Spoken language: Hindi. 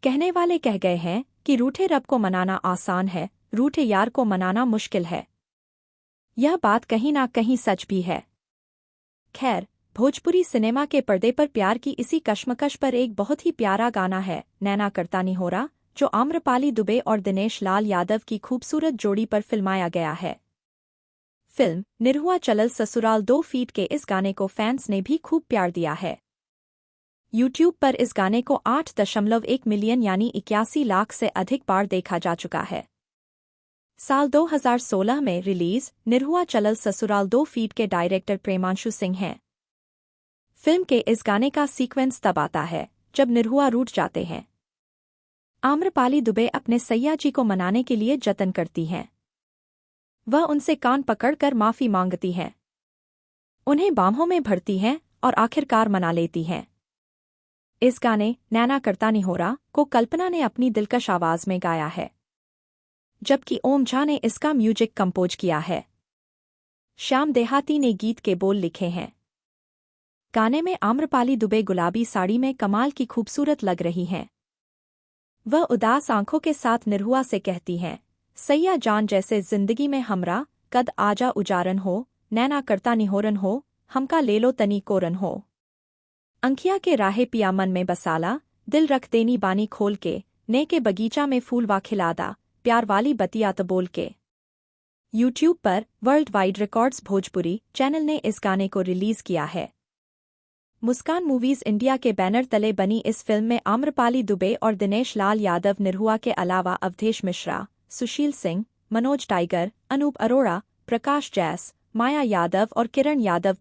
कहने वाले कह गए हैं कि रूठे रब को मनाना आसान है, रूठे यार को मनाना मुश्किल है। यह बात कहीं ना कहीं सच भी है। खैर, भोजपुरी सिनेमा के पर्दे पर प्यार की इसी कश्मकश पर एक बहुत ही प्यारा गाना है, नैना करता निहोरा, जो आम्रपाली दुबे और दिनेश लाल यादव की खूबसूरत जोड़ी पर फिल्माया गया है। फिल्म निरहुआ चलल ससुराल 2 फीट के इस गाने को फैंस ने भी खूब प्यार दिया है। यूट्यूब पर इस गाने को 8.1 मिलियन यानी 81 लाख से अधिक बार देखा जा चुका है। साल 2016 में रिलीज निरहुआ चलल ससुराल 2 फीट के डायरेक्टर प्रेमांशु सिंह हैं। फिल्म के इस गाने का सीक्वेंस तब आता है जब निरहुआ रूठ जाते हैं। आम्रपाली दुबे अपने सैया जी को मनाने के लिए जतन करती हैं। वह उनसे कान पकड़कर माफी मांगती हैं, उन्हें बाहों में भरती हैं और आखिरकार मना लेती हैं। इस गाने नैना करता निहोरा को कल्पना ने अपनी दिलकश आवाज में गाया है, जबकि ओम झा ने इसका म्यूजिक कंपोज किया है। श्याम देहाती ने गीत के बोल लिखे हैं। गाने में आम्रपाली दुबे गुलाबी साड़ी में कमाल की खूबसूरत लग रही हैं। वह उदास आंखों के साथ निरहुआ से कहती हैं, सैया जान जैसे जिंदगी में हमरा कद आजा उजारन हो, नैना करता निहोरन हो, हमका ले लो तनी कोरन हो। अंखिया के राहे पिया मन में बसाला, दिल रख देनी बानी खोल के, ने के बगीचा में फूल वा खिलादा, प्यार वाली बतिया तो बोल के। यूट्यूब पर world wide records Bhojpuri channel ने इस गाने को रिलीज किया है। मुस्कान मूवीज इंडिया के बैनर तले बनी इस फिल्म में आम्रपाली दुबे और दिनेश लाल यादव निरहुआ के अलावा अवधेश मिश्रा, सुशील सिंह, मनोज टाइगर, अनूप अरोड़ा, प्रकाश जैस, माया यादव और किरण यादव भी